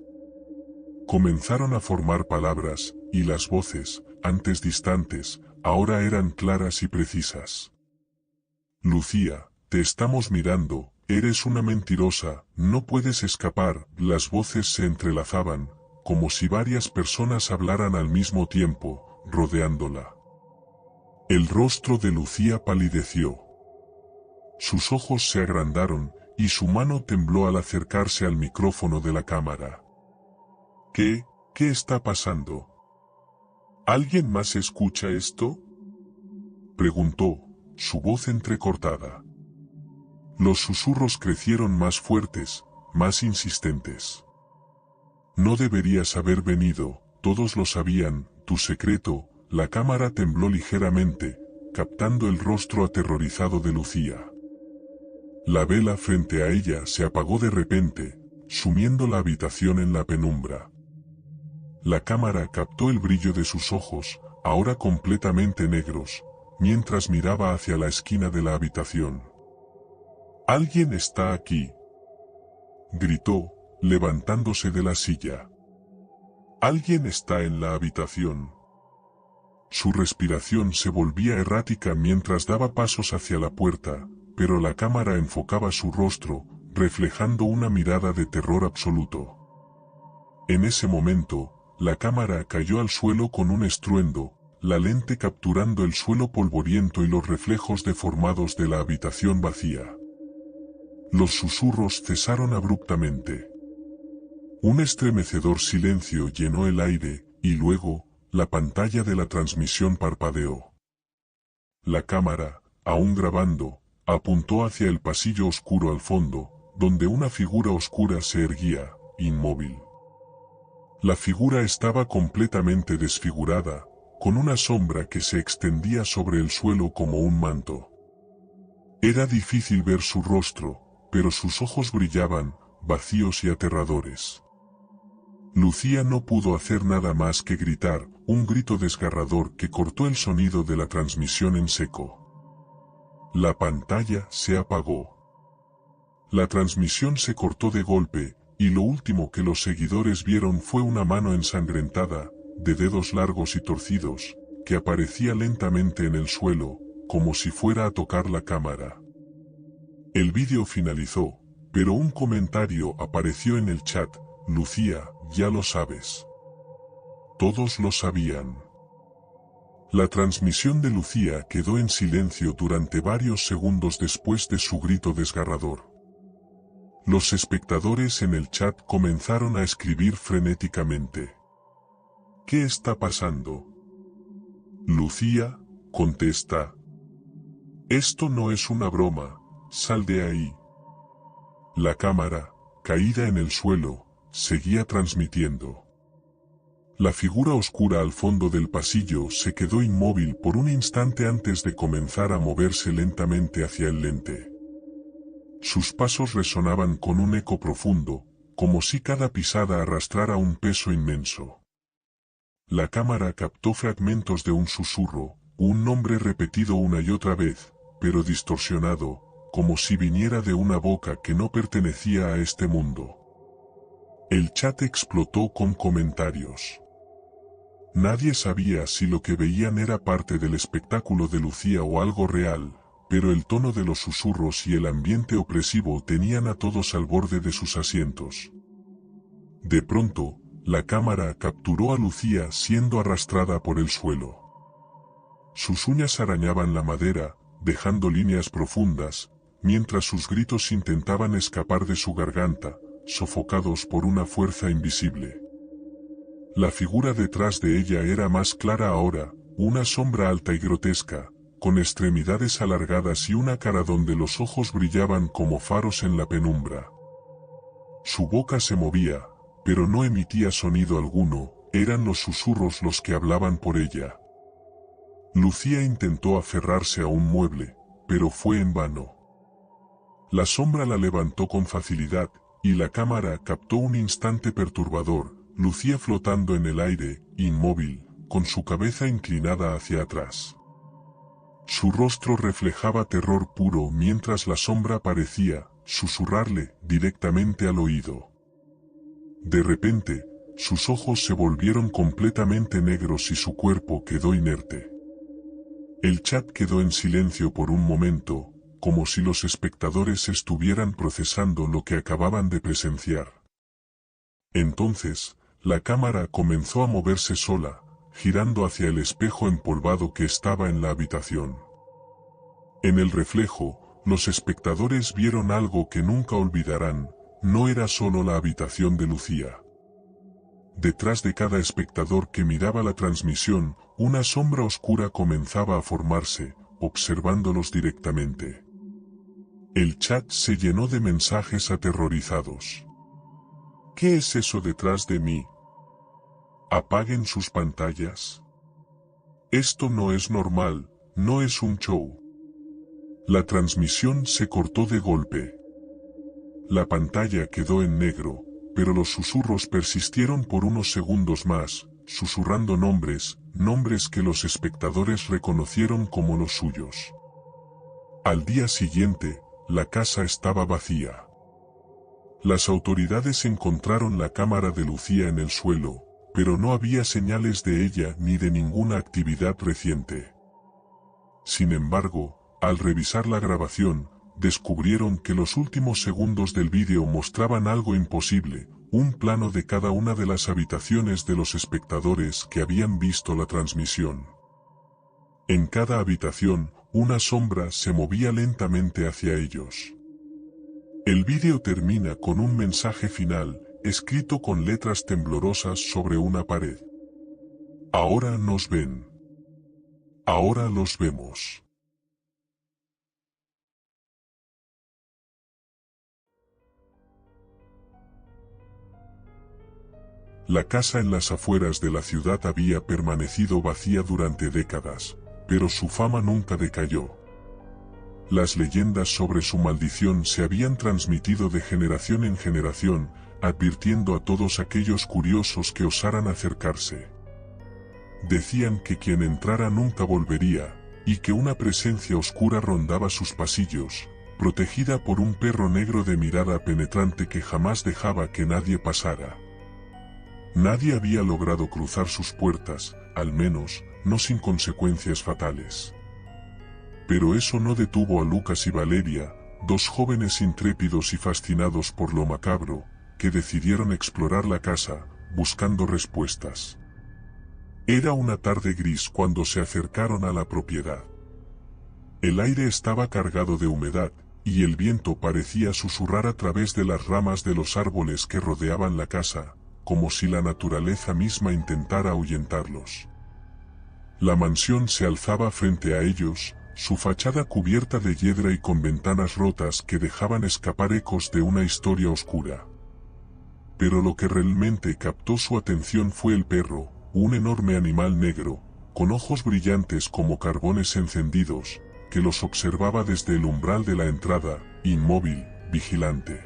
Comenzaron a formar palabras, y las voces, antes distantes, ahora eran claras y precisas. Lucía, te estamos mirando, eres una mentirosa, no puedes escapar. Las voces se entrelazaban, como si varias personas hablaran al mismo tiempo, rodeándola. El rostro de Lucía palideció. Sus ojos se agrandaron, y su mano tembló al acercarse al micrófono de la cámara. ¿Qué está pasando? ¿Alguien más escucha esto?, preguntó, su voz entrecortada. Los susurros crecieron más fuertes, más insistentes. No deberías haber venido, todos lo sabían, tu secreto. La cámara tembló ligeramente, captando el rostro aterrorizado de Lucía. La vela frente a ella se apagó de repente, sumiendo la habitación en la penumbra. La cámara captó el brillo de sus ojos, ahora completamente negros, mientras miraba hacia la esquina de la habitación. «¡Alguien está aquí!», gritó, levantándose de la silla. «¡Alguien está en la habitación!». Su respiración se volvía errática mientras daba pasos hacia la puerta, pero la cámara enfocaba su rostro, reflejando una mirada de terror absoluto. En ese momento, la cámara cayó al suelo con un estruendo, la lente capturando el suelo polvoriento y los reflejos deformados de la habitación vacía. Los susurros cesaron abruptamente. Un estremecedor silencio llenó el aire, y luego, la pantalla de la transmisión parpadeó. La cámara, aún grabando, apuntó hacia el pasillo oscuro al fondo, donde una figura oscura se erguía, inmóvil. La figura estaba completamente desfigurada, con una sombra que se extendía sobre el suelo como un manto. Era difícil ver su rostro, pero sus ojos brillaban, vacíos y aterradores. Lucía no pudo hacer nada más que gritar, un grito desgarrador que cortó el sonido de la transmisión en seco. La pantalla se apagó. La transmisión se cortó de golpe, y lo último que los seguidores vieron fue una mano ensangrentada, de dedos largos y torcidos, que aparecía lentamente en el suelo, como si fuera a tocar la cámara. El vídeo finalizó, pero un comentario apareció en el chat: «Lucía, ya lo sabes». Todos lo sabían. La transmisión de Lucía quedó en silencio durante varios segundos después de su grito desgarrador. Los espectadores en el chat comenzaron a escribir frenéticamente. «¿Qué está pasando?». «Lucía, contesta». «Esto no es una broma, sal de ahí». La cámara, caída en el suelo, seguía transmitiendo. La figura oscura al fondo del pasillo se quedó inmóvil por un instante antes de comenzar a moverse lentamente hacia el lente. Sus pasos resonaban con un eco profundo, como si cada pisada arrastrara un peso inmenso. La cámara captó fragmentos de un susurro, un nombre repetido una y otra vez, pero distorsionado, como si viniera de una boca que no pertenecía a este mundo. El chat explotó con comentarios. Nadie sabía si lo que veían era parte del espectáculo de Lucía o algo real, pero el tono de los susurros y el ambiente opresivo tenían a todos al borde de sus asientos. De pronto, la cámara capturó a Lucía siendo arrastrada por el suelo. Sus uñas arañaban la madera, dejando líneas profundas, mientras sus gritos intentaban escapar de su garganta, sofocados por una fuerza invisible. La figura detrás de ella era más clara ahora, una sombra alta y grotesca, con extremidades alargadas y una cara donde los ojos brillaban como faros en la penumbra. Su boca se movía, pero no emitía sonido alguno, eran los susurros los que hablaban por ella. Lucía intentó aferrarse a un mueble, pero fue en vano. La sombra la levantó con facilidad, y la cámara captó un instante perturbador, Lucía flotando en el aire, inmóvil, con su cabeza inclinada hacia atrás. Su rostro reflejaba terror puro mientras la sombra parecía susurrarle directamente al oído. De repente, sus ojos se volvieron completamente negros y su cuerpo quedó inerte. El chat quedó en silencio por un momento, como si los espectadores estuvieran procesando lo que acababan de presenciar. Entonces, la cámara comenzó a moverse sola, girando hacia el espejo empolvado que estaba en la habitación. En el reflejo, los espectadores vieron algo que nunca olvidarán, no era solo la habitación de Lucía. Detrás de cada espectador que miraba la transmisión, una sombra oscura comenzaba a formarse, observándolos directamente. El chat se llenó de mensajes aterrorizados. «¿Qué es eso detrás de mí? Apaguen sus pantallas. Esto no es normal, no es un show. La transmisión se cortó de golpe. La pantalla quedó en negro, pero los susurros persistieron por unos segundos más, susurrando nombres que los espectadores reconocieron como los suyos. Al día siguiente, la casa estaba vacía. Las autoridades encontraron la cámara de Lucía en el suelo, pero no había señales de ella ni de ninguna actividad reciente. Sin embargo, al revisar la grabación, descubrieron que los últimos segundos del vídeo mostraban algo imposible, un plano de cada una de las habitaciones de los espectadores que habían visto la transmisión. En cada habitación, una sombra se movía lentamente hacia ellos. El vídeo termina con un mensaje final, escrito con letras temblorosas sobre una pared. Ahora nos ven. Ahora los vemos. La casa en las afueras de la ciudad había permanecido vacía durante décadas, pero su fama nunca decayó. Las leyendas sobre su maldición se habían transmitido de generación en generación, advirtiendo a todos aquellos curiosos que osaran acercarse. Decían que quien entrara nunca volvería, y que una presencia oscura rondaba sus pasillos, protegida por un perro negro de mirada penetrante que jamás dejaba que nadie pasara. Nadie había logrado cruzar sus puertas, al menos, no sin consecuencias fatales. Pero eso no detuvo a Lucas y Valeria, dos jóvenes intrépidos y fascinados por lo macabro, que decidieron explorar la casa, buscando respuestas. Era una tarde gris cuando se acercaron a la propiedad. El aire estaba cargado de humedad, y el viento parecía susurrar a través de las ramas de los árboles que rodeaban la casa, como si la naturaleza misma intentara ahuyentarlos. La mansión se alzaba frente a ellos, su fachada cubierta de hiedra y con ventanas rotas que dejaban escapar ecos de una historia oscura. Pero lo que realmente captó su atención fue el perro, un enorme animal negro, con ojos brillantes como carbones encendidos, que los observaba desde el umbral de la entrada, inmóvil, vigilante.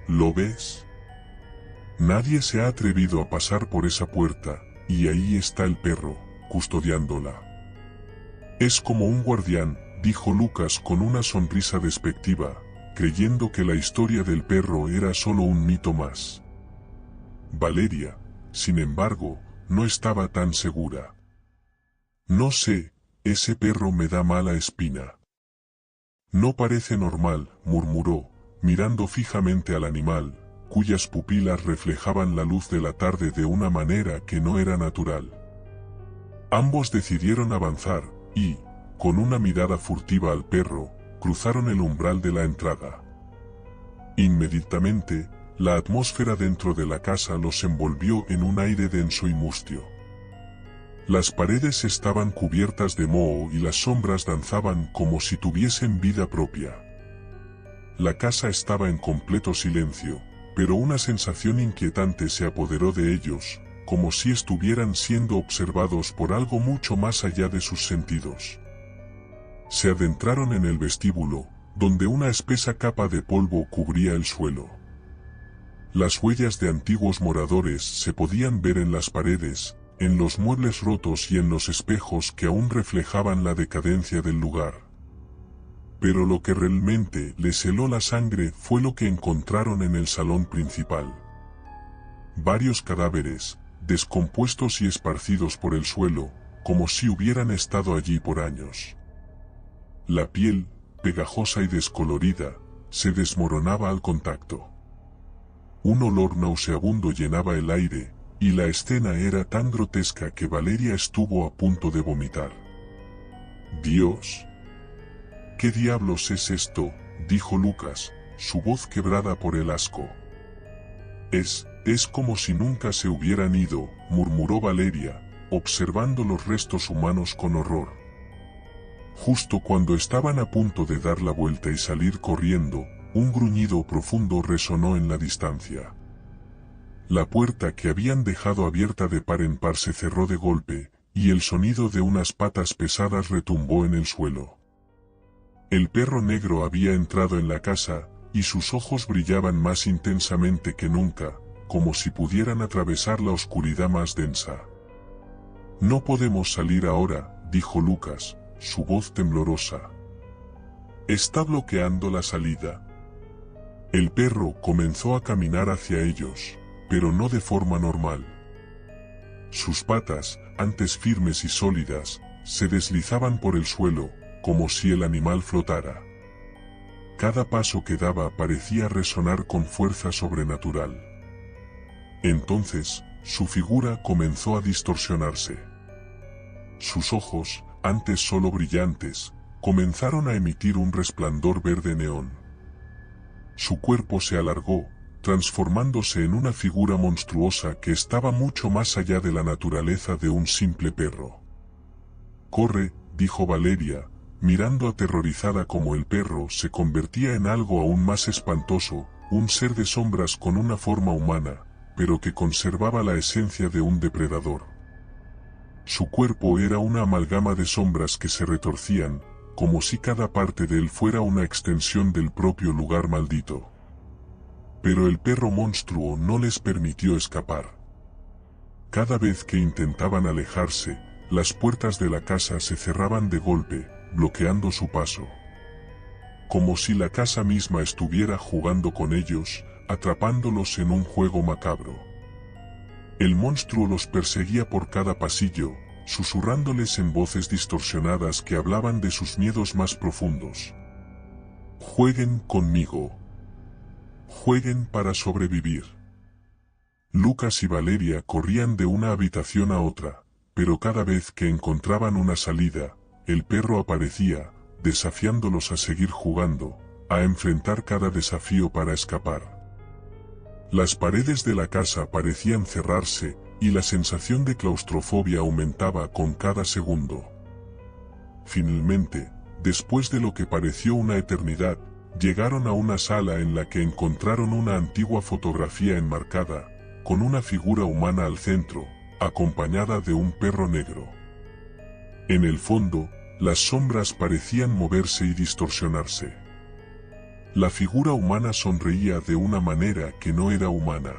¿Lo ves? Nadie se ha atrevido a pasar por esa puerta, y ahí está el perro, custodiándola. Es como un guardián, dijo Lucas con una sonrisa despectiva, creyendo que la historia del perro era solo un mito más. Valeria, sin embargo, no estaba tan segura. No sé, ese perro me da mala espina. No parece normal, murmuró, mirando fijamente al animal, cuyas pupilas reflejaban la luz de la tarde de una manera que no era natural. Ambos decidieron avanzar, y, con una mirada furtiva al perro, cruzaron el umbral de la entrada. Inmediatamente, la atmósfera dentro de la casa los envolvió en un aire denso y mustio. Las paredes estaban cubiertas de moho y las sombras danzaban como si tuviesen vida propia. La casa estaba en completo silencio, pero una sensación inquietante se apoderó de ellos, como si estuvieran siendo observados por algo mucho más allá de sus sentidos. Se adentraron en el vestíbulo, donde una espesa capa de polvo cubría el suelo. Las huellas de antiguos moradores se podían ver en las paredes, en los muebles rotos y en los espejos que aún reflejaban la decadencia del lugar. Pero lo que realmente les heló la sangre fue lo que encontraron en el salón principal. Varios cadáveres, descompuestos y esparcidos por el suelo, como si hubieran estado allí por años. La piel, pegajosa y descolorida, se desmoronaba al contacto. Un olor nauseabundo llenaba el aire, y la escena era tan grotesca que Valeria estuvo a punto de vomitar. «Dios. ¿Qué diablos es esto?», dijo Lucas, su voz quebrada por el asco. Es como si nunca se hubieran ido», murmuró Valeria, observando los restos humanos con horror. Justo cuando estaban a punto de dar la vuelta y salir corriendo, un gruñido profundo resonó en la distancia. La puerta que habían dejado abierta de par en par se cerró de golpe, y el sonido de unas patas pesadas retumbó en el suelo. El perro negro había entrado en la casa, y sus ojos brillaban más intensamente que nunca, como si pudieran atravesar la oscuridad más densa. «No podemos salir ahora», dijo Lucas, su voz temblorosa. «Está bloqueando la salida». El perro comenzó a caminar hacia ellos, pero no de forma normal. Sus patas, antes firmes y sólidas, se deslizaban por el suelo, como si el animal flotara. Cada paso que daba parecía resonar con fuerza sobrenatural. Entonces, su figura comenzó a distorsionarse. Sus ojos, antes solo brillantes, comenzaron a emitir un resplandor verde neón. Su cuerpo se alargó, transformándose en una figura monstruosa que estaba mucho más allá de la naturaleza de un simple perro. «Corre», dijo Valeria, mirando aterrorizada como el perro se convertía en algo aún más espantoso, un ser de sombras con una forma humana, pero que conservaba la esencia de un depredador. Su cuerpo era una amalgama de sombras que se retorcían, como si cada parte de él fuera una extensión del propio lugar maldito. Pero el perro monstruo no les permitió escapar. Cada vez que intentaban alejarse, las puertas de la casa se cerraban de golpe, bloqueando su paso. Como si la casa misma estuviera jugando con ellos, atrapándolos en un juego macabro. El monstruo los perseguía por cada pasillo, susurrándoles en voces distorsionadas que hablaban de sus miedos más profundos. «Jueguen conmigo. Jueguen para sobrevivir». Lucas y Valeria corrían de una habitación a otra, pero cada vez que encontraban una salida, el perro aparecía, desafiándolos a seguir jugando, a enfrentar cada desafío para escapar. Las paredes de la casa parecían cerrarse, y la sensación de claustrofobia aumentaba con cada segundo. Finalmente, después de lo que pareció una eternidad, llegaron a una sala en la que encontraron una antigua fotografía enmarcada, con una figura humana al centro, acompañada de un perro negro. En el fondo, las sombras parecían moverse y distorsionarse. La figura humana sonreía de una manera que no era humana.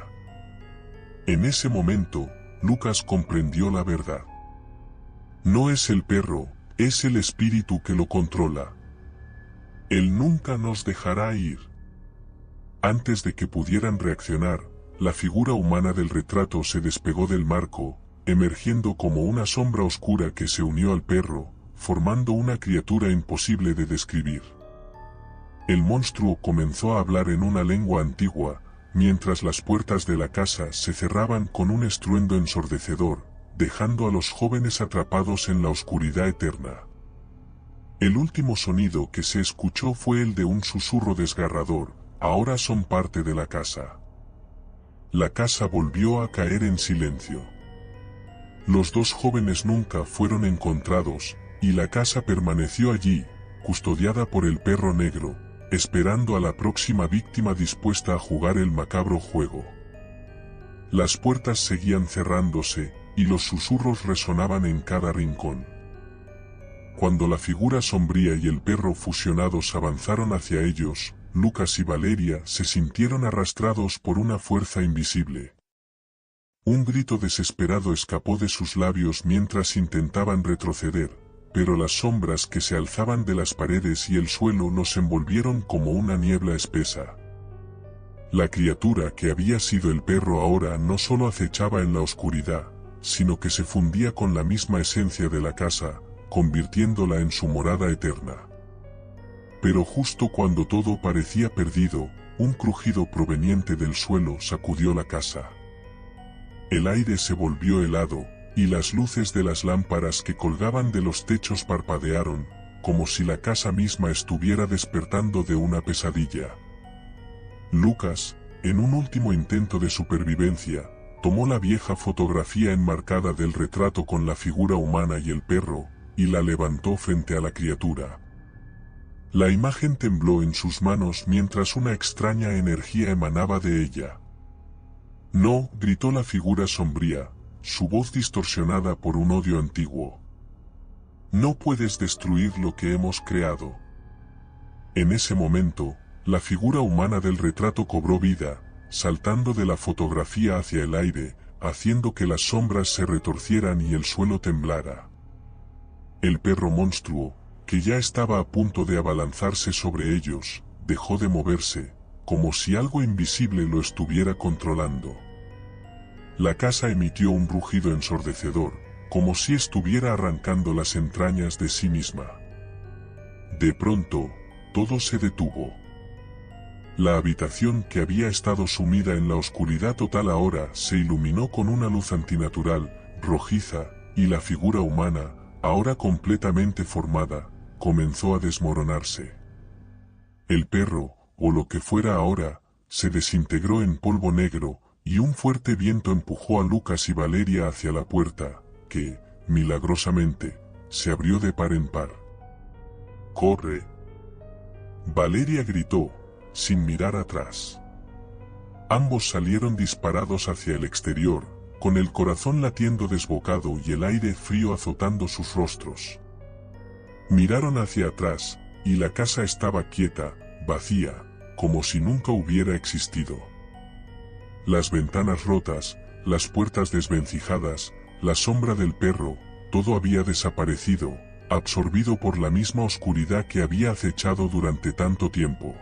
En ese momento, Lucas comprendió la verdad. No es el perro, es el espíritu que lo controla. Él nunca nos dejará ir. Antes de que pudieran reaccionar, la figura humana del retrato se despegó del marco, emergiendo como una sombra oscura que se unió al perro, formando una criatura imposible de describir. El monstruo comenzó a hablar en una lengua antigua, mientras las puertas de la casa se cerraban con un estruendo ensordecedor, dejando a los jóvenes atrapados en la oscuridad eterna. El último sonido que se escuchó fue el de un susurro desgarrador: «Ahora son parte de la casa». La casa volvió a caer en silencio. Los dos jóvenes nunca fueron encontrados, y la casa permaneció allí, custodiada por el perro negro, esperando a la próxima víctima dispuesta a jugar el macabro juego. Las puertas seguían cerrándose, y los susurros resonaban en cada rincón. Cuando la figura sombría y el perro fusionados avanzaron hacia ellos, Lucas y Valeria se sintieron arrastrados por una fuerza invisible. Un grito desesperado escapó de sus labios mientras intentaban retroceder, pero las sombras que se alzaban de las paredes y el suelo los envolvieron como una niebla espesa. La criatura que había sido el perro ahora no solo acechaba en la oscuridad, sino que se fundía con la misma esencia de la casa, convirtiéndola en su morada eterna. Pero justo cuando todo parecía perdido, un crujido proveniente del suelo sacudió la casa. El aire se volvió helado, y las luces de las lámparas que colgaban de los techos parpadearon, como si la casa misma estuviera despertando de una pesadilla. Lucas, en un último intento de supervivencia, tomó la vieja fotografía enmarcada del retrato con la figura humana y el perro, y la levantó frente a la criatura. La imagen tembló en sus manos mientras una extraña energía emanaba de ella. No, gritó la figura sombría, su voz distorsionada por un odio antiguo. No puedes destruir lo que hemos creado. En ese momento, la figura humana del retrato cobró vida, saltando de la fotografía hacia el aire, haciendo que las sombras se retorcieran y el suelo temblara. El perro monstruo, que ya estaba a punto de abalanzarse sobre ellos, dejó de moverse, como si algo invisible lo estuviera controlando. La casa emitió un rugido ensordecedor, como si estuviera arrancando las entrañas de sí misma. De pronto, todo se detuvo. La habitación que había estado sumida en la oscuridad total ahora se iluminó con una luz antinatural, rojiza, y la figura humana, ahora completamente formada, comenzó a desmoronarse. El perro, o lo que fuera ahora, se desintegró en polvo negro, y un fuerte viento empujó a Lucas y Valeria hacia la puerta, que, milagrosamente, se abrió de par en par. ¡Corre!, Valeria gritó, sin mirar atrás. Ambos salieron disparados hacia el exterior, con el corazón latiendo desbocado y el aire frío azotando sus rostros. Miraron hacia atrás, y la casa estaba quieta, vacía, como si nunca hubiera existido. Las ventanas rotas, las puertas desvencijadas, la sombra del perro, todo había desaparecido, absorbido por la misma oscuridad que había acechado durante tanto tiempo.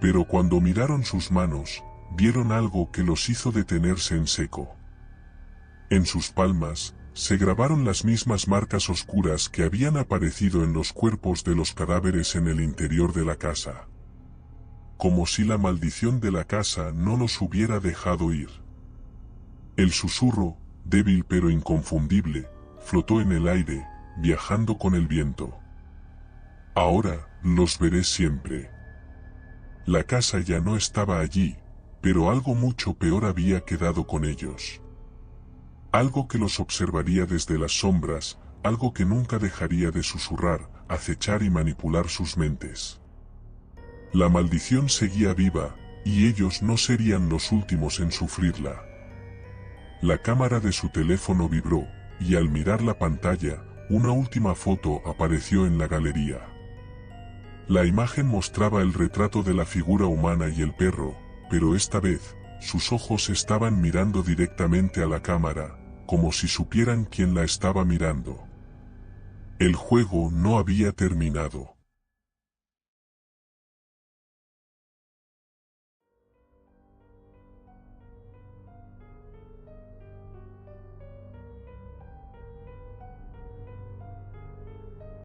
Pero cuando miraron sus manos, vieron algo que los hizo detenerse en seco. En sus palmas, se grabaron las mismas marcas oscuras que habían aparecido en los cuerpos de los cadáveres en el interior de la casa. Como si la maldición de la casa no los hubiera dejado ir. El susurro, débil pero inconfundible, flotó en el aire, viajando con el viento. Ahora, los veré siempre. La casa ya no estaba allí, pero algo mucho peor había quedado con ellos. Algo que los observaría desde las sombras, algo que nunca dejaría de susurrar, acechar y manipular sus mentes. La maldición seguía viva, y ellos no serían los últimos en sufrirla. La cámara de su teléfono vibró, y al mirar la pantalla, una última foto apareció en la galería. La imagen mostraba el retrato de la figura humana y el perro, pero esta vez, sus ojos estaban mirando directamente a la cámara, como si supieran quién la estaba mirando. El juego no había terminado.